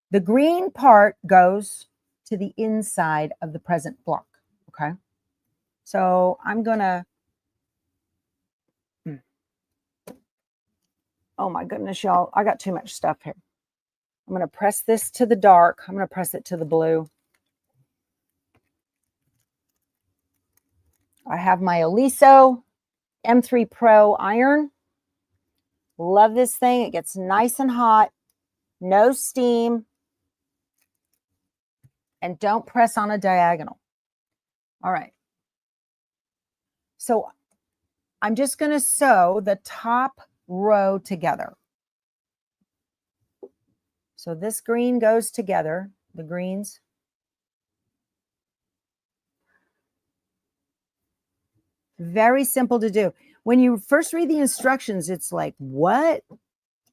The green part goes to the inside of the present block. Okay. So I'm going to, oh my goodness, y'all, I got too much stuff here. I'm going to press this to the dark. I'm going to press it to the blue. I have my Oliso M3 Pro iron. Love this thing. It gets nice and hot. No steam. And don't press on a diagonal. All right. So I'm just going to sew the top row together. So this green goes together, the greens. Very simple to do. When you first read the instructions, it's like, what?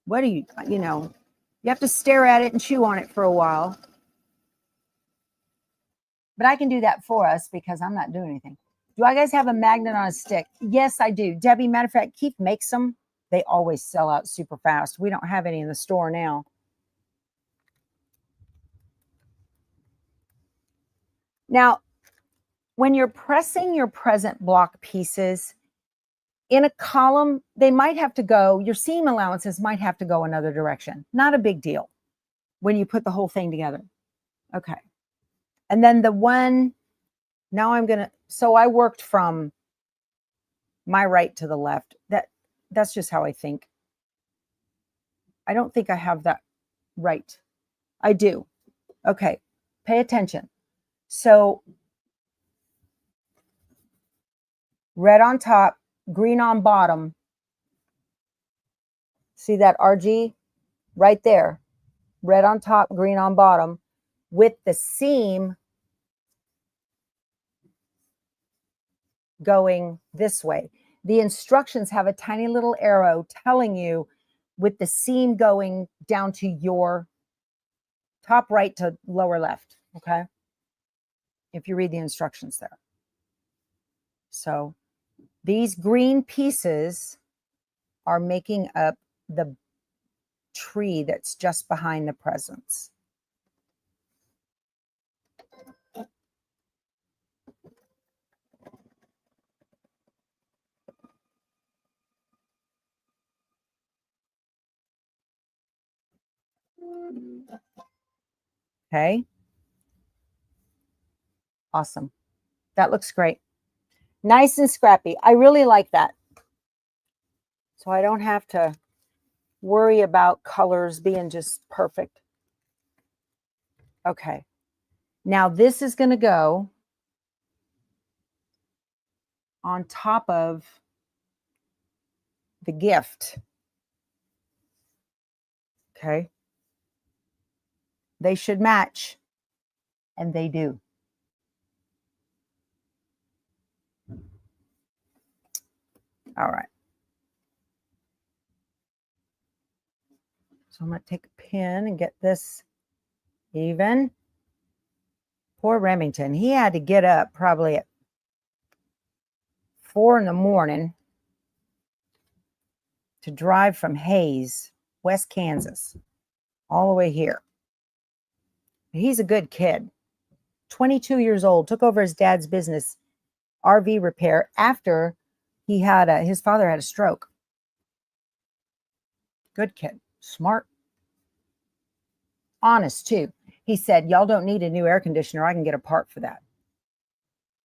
What are you know, you have to stare at it and chew on it for a while. But I can do that for us because I'm not doing anything. Do I guys have a magnet on a stick? Yes, I do. Debbie, matter of fact, Keith makes them. They always sell out super fast. We don't have any in the store now. Now, when you're pressing your present block pieces in a column, they might have to go, your seam allowances might have to go another direction. Not a big deal when you put the whole thing together. Okay. And then the one, now I'm going to, So I worked from my right to the left. That's just how I think. I don't think I have that right. I do. Okay, pay attention. So red on top, green on bottom. See that RG right there? Red on top, green on bottom, with the seam going this way. The instructions have a tiny little arrow telling you with the seam going down to your top right to lower left, okay? If you read the instructions there. So these green pieces are making up the tree that's just behind the presents. Okay. Awesome. That looks great. Nice and scrappy. I really like that. So I don't have to worry about colors being just perfect. Okay. Now this is going to go on top of the gift. Okay. They should match, and they do. All right. So I'm going to take a pin and get this even. Poor Remington. He had to get up probably at 4 in the morning to drive from Hayes, West Kansas, all the way here. He's a good kid. 22 years old, took over his dad's business, RV repair, after he had his father had a stroke. Good kid, smart, honest too. He said, y'all don't need a new air conditioner. I can get a part for that.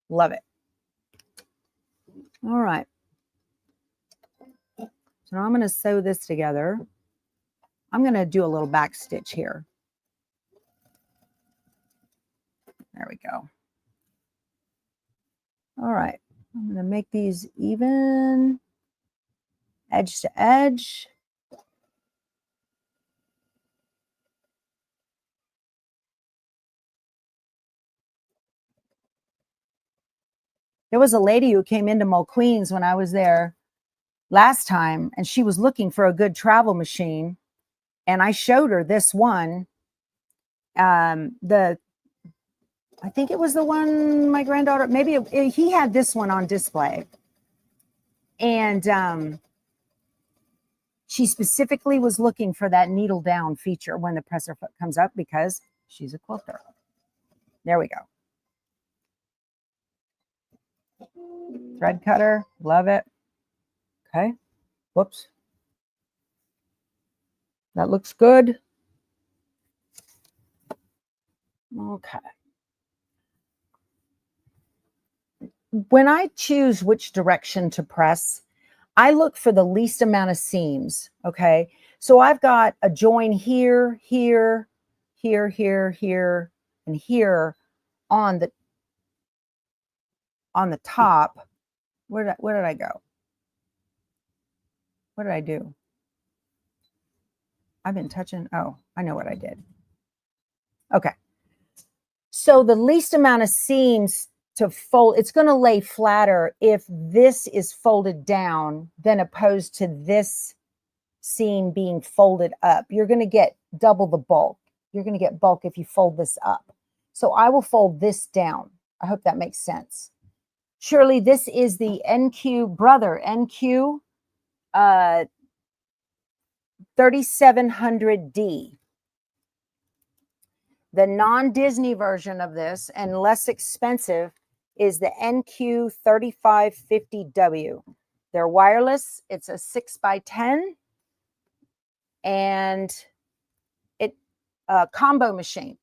Love it. All right. So now I'm going to sew this together. I'm going to do a little back stitch here. There we go. All right. I'm going to make these even, edge to edge. There was a lady who came into Queens when I was there last time, and she was looking for a good travel machine. And I showed her this one. I think it was the one my granddaughter, maybe he had this one on display. And she specifically was looking for that needle down feature when the presser foot comes up because she's a quilter. There we go. Thread cutter, love it. Okay, whoops. That looks good. Okay. When I choose which direction to press, I look for the least amount of seams, okay? So I've got a join here, here, here, here, here, and here on the top. Where did I go? What did I do? I've been touching, oh, I know what I did. Okay. So the least amount of seams to fold, it's going to lay flatter if this is folded down than opposed to this seam being folded up. You're going to get double the bulk. You're going to get bulk if you fold this up. So I will fold this down. I hope that makes sense. Surely this is the NQ brother, NQ 3700D. The non-Disney version of this and less expensive is the NQ 3550W. They're wireless. It's a 6x10 and it combo machine.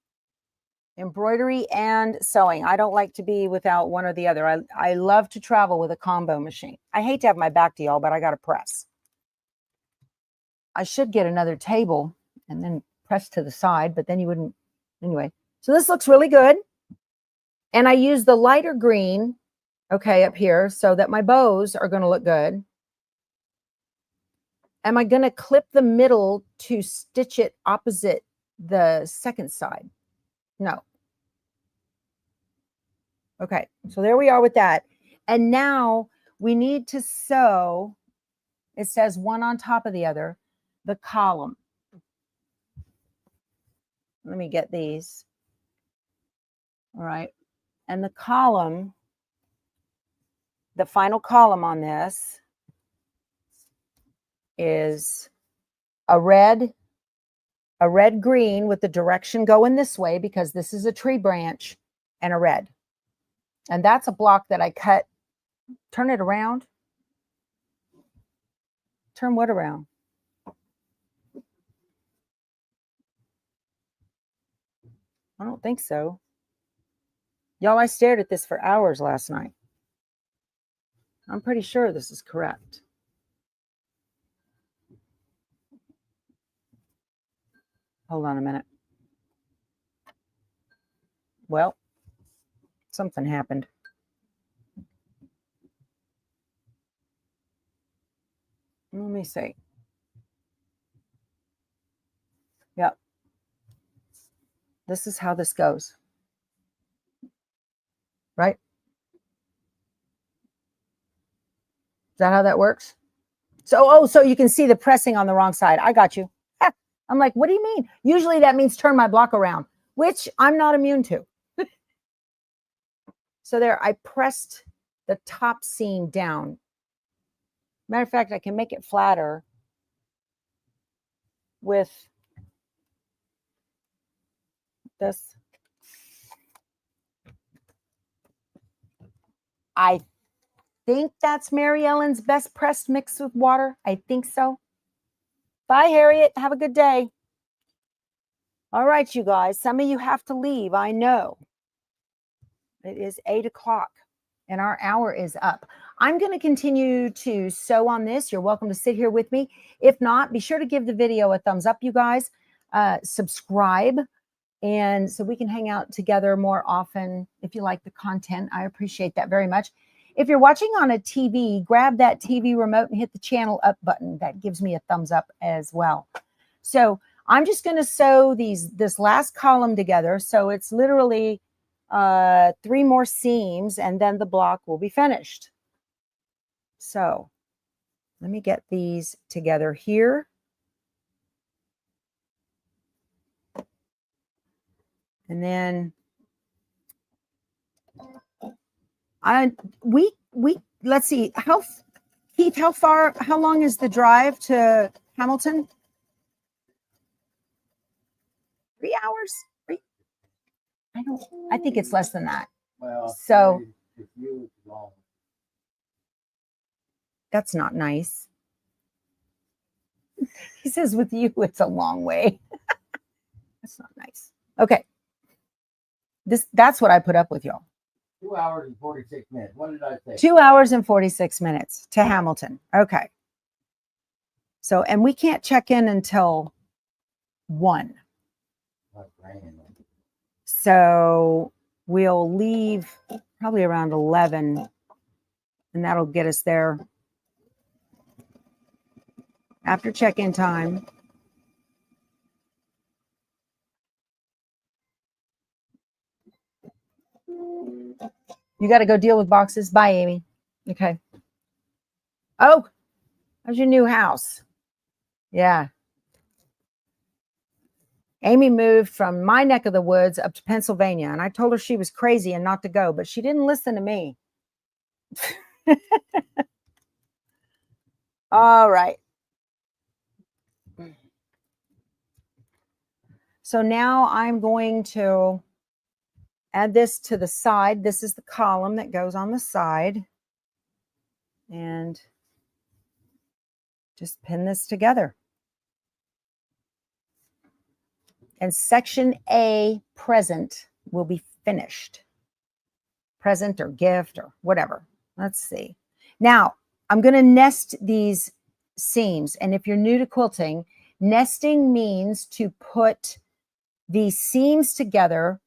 embroidery and sewing. I don't like to be without one or the other. I love to travel with a combo machine. I hate to have my back to y'all, but I got to press. I should get another table and then press to the side, but then you wouldn't. Anyway, so this looks really good. And I use the lighter green, okay, up here so that my bows are going to look good. Am I going to clip the middle to stitch it opposite the second side? No. Okay, so there we are with that. And now we need to sew, it says one on top of the other, the column. Let me get these. All right. And the column, the final column on this is a red green with the direction going this way because this is a tree branch, and a red. And that's a block that I cut. Turn it around. Turn what around? I don't think so. Y'all, I stared at this for hours last night. I'm pretty sure this is correct. Hold on a minute. Well, something happened. Let me see. Yep. This is how this goes. Right? Is that how that works? So, so you can see the pressing on the wrong side. I got you. I'm like, what do you mean? Usually that means turn my block around, which I'm not immune to. So there, I pressed the top seam down. Matter of fact, I can make it flatter with this. I think that's Mary Ellen's best pressed mixed with water. I think so. Bye, Harriet. Have a good day. All right, you guys. Some of you have to leave. I know. It is 8 o'clock and our hour is up. I'm going to continue to sew on this. You're welcome to sit here with me. If not, be sure to give the video a thumbs up, you guys. Subscribe, and so we can hang out together more often. If you like the content, I appreciate that very much. If you're watching on a TV, grab that TV remote and hit the channel up button. That gives me a thumbs up as well. So I'm just going to sew this last column together. So it's literally 3 more seams, and then the block will be finished. So let me get these together here. And then let's see, Keith, how long is the drive to Hamilton? 3 hours? I think it's less than that. Well, so if you long. That's not nice. He says with you, it's a long way. That's not nice. Okay. That's what I put up with, y'all. 2 hours and 46 minutes. What did I say? 2 hours and 46 minutes to Hamilton. Okay. So, and we can't check in until 1. So we'll leave probably around 11, and that'll get us there after check-in time. You got to go deal with boxes. Bye, Amy. Okay. Oh, how's your new house? Yeah. Amy moved from my neck of the woods up to Pennsylvania, and I told her she was crazy and not to go, but she didn't listen to me. All right. So now I'm going to add this to the side. This is the column that goes on the side. And just pin this together. And section A present will be finished. Present or gift or whatever. Let's see. Now, I'm going to nest these seams. And if you're new to quilting, nesting means to put these seams together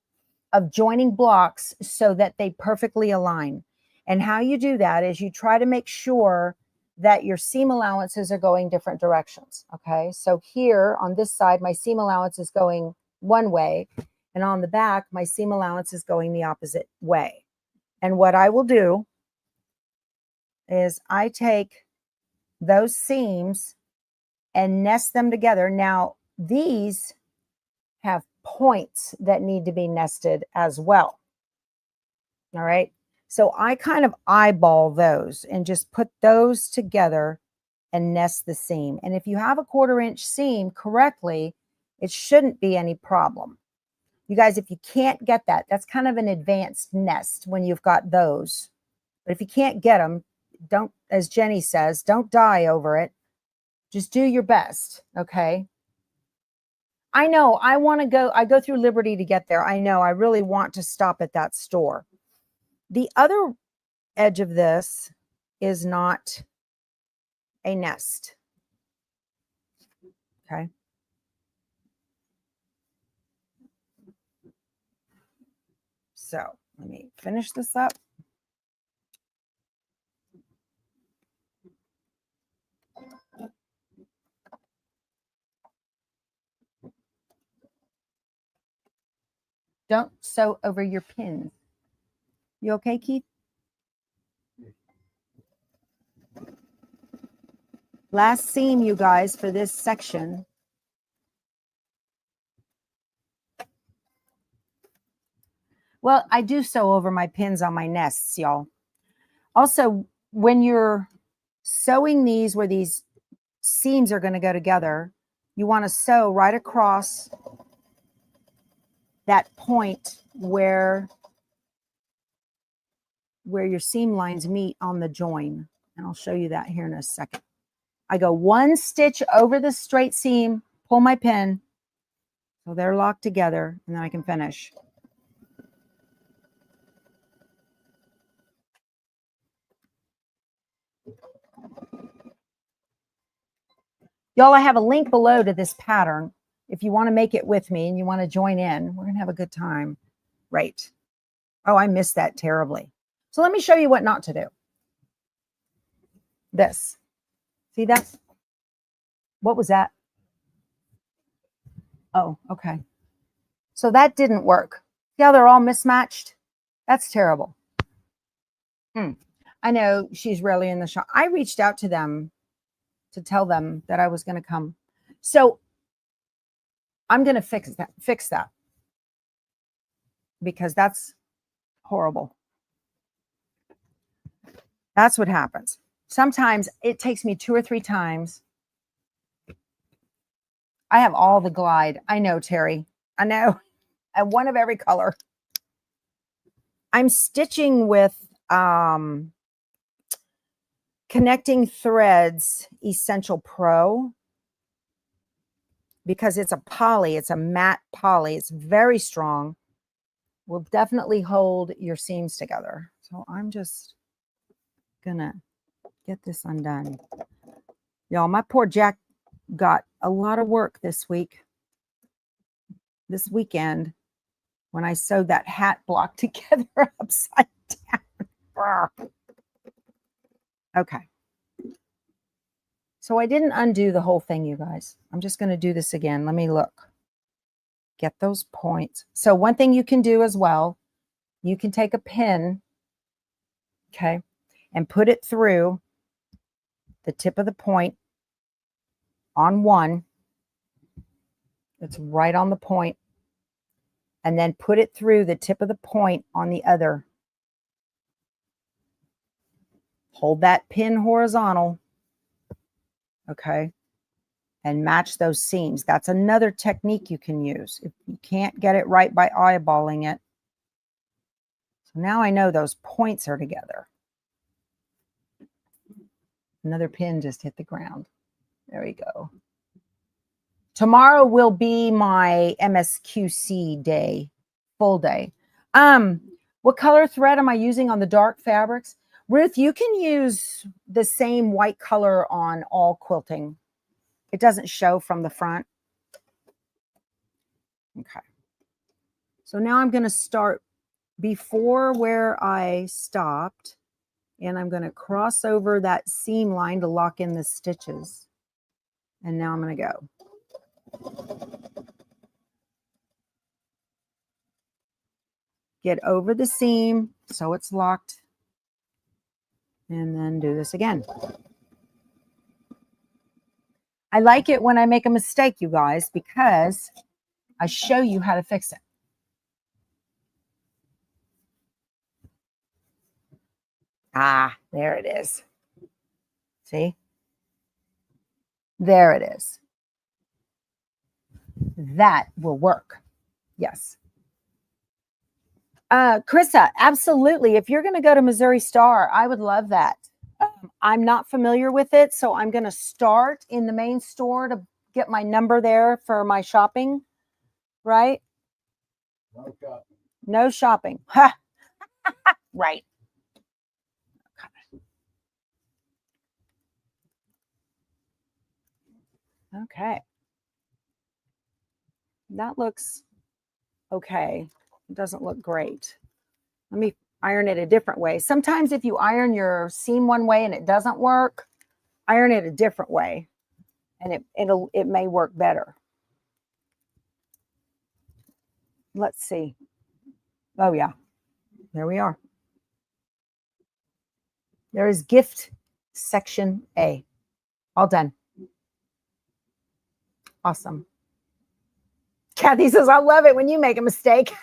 of joining blocks so that they perfectly align. And how you do that is you try to make sure that your seam allowances are going different directions. Okay, so here on this side, my seam allowance is going one way, and on the back, my seam allowance is going the opposite way. And what I will do is I take those seams and nest them together. Now, these have points that need to be nested as well. All right. So I kind of eyeball those and just put those together and nest the seam. And if you have a 1/4 inch seam correctly, it shouldn't be any problem. You guys, if you can't get that, that's kind of an advanced nest when you've got those. But if you can't get them, don't, as Jenny says, don't die over it. Just do your best. Okay. I know I want to go, I go through Liberty to get there. I know I really want to stop at that store. The other edge of this is not a nest. Okay. So let me finish this up. Don't sew over your pins. You okay, Keith? Last seam, you guys, for this section. Well, I do sew over my pins on my nests, y'all. Also, when you're sewing these where these seams are going to go together, you want to sew right across that point where your seam lines meet on the join. And I'll show you that here in a second. I go 1 stitch over the straight seam, pull my pin, so they're locked together, and then I can finish. Y'all, I have a link below to this pattern. If you want to make it with me and you want to join in, we're going to have a good time. Right. Oh, I missed that terribly. So let me show you what not to do. This. See that? What was that? Oh, okay. So that didn't work. See how they're all mismatched? That's terrible. I know she's rarely in the shop. I reached out to them to tell them that I was going to come. So I'm going to fix that because that's horrible. That's what happens. Sometimes it takes me 2 or 3 times. I have all the glide. I know, Terry. I know. And one of every color. I'm stitching with Connecting Threads Essential Pro because it's a poly. It's a matte poly. It's very strong. Will definitely hold your seams together. So I'm just gonna get this undone. Y'all, my poor Jack got a lot of work this weekend, when I sewed that hat block together upside down. Okay. So I didn't undo the whole thing, you guys. I'm just going to do this again. Let me look. Get those points. So one thing you can do as well, you can take a pin, okay, and put it through the tip of the point on one. It's right on the point. And then put it through the tip of the point on the other. Hold that pin horizontal, okay, and match those seams. That's another technique you can use if you can't get it right by eyeballing it. So now I know those points are together. Another pin just hit the ground. There we go. Tomorrow will be my MSQC day, full day. What color thread am I using on the dark fabrics? Ruth, you can use the same white color on all quilting. It doesn't show from the front. Okay. So now I'm going to start before where I stopped, and I'm going to cross over that seam line to lock in the stitches. And now I'm going to go. Get over the seam so it's locked, and then do this again. I like it when I make a mistake, you guys, because I show you how to fix it. Ah, there it is. See? There it is. That will work. Yes. Krissa, absolutely. If you're going to go to Missouri Star, I would love that. I'm not familiar with it, so I'm going to start in the main store to get my number there for my shopping, right? No shopping. No shopping. Ha! Right. Okay. That looks okay. It doesn't look great. Let me iron it a different way. Sometimes if you iron your seam one way and it doesn't work, iron it a different way and it may work better. Let's see. Oh yeah, there we are. There is gift section A. All done. Awesome. Kathy says, I love it when you make a mistake.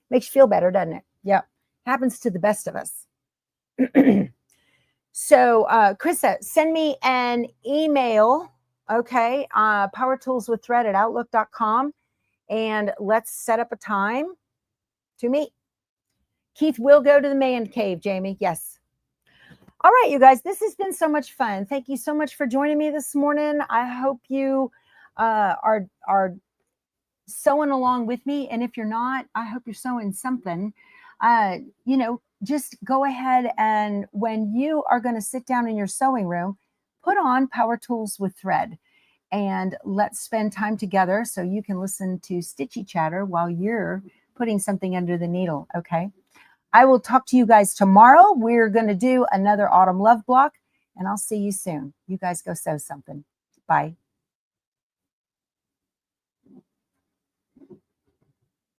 Makes you feel better, doesn't it? Yep. Happens to the best of us. So, Krissa, send me an email, okay, powertoolswiththread@outlook.com, and let's set up a time to meet. Keith will go to the man cave, Jamie. Yes. All right, you guys, this has been so much fun. Thank you so much for joining me this morning. I hope you are sewing along with me. And if you're not, I hope you're sewing something. You know, just go ahead and when you are going to sit down in your sewing room, put on Power Tools with Thread and let's spend time together so you can listen to Stitchy Chatter while you're putting something under the needle. Okay. I will talk to you guys tomorrow. We're going to do another autumn love block and I'll see you soon. You guys go sew something. Bye.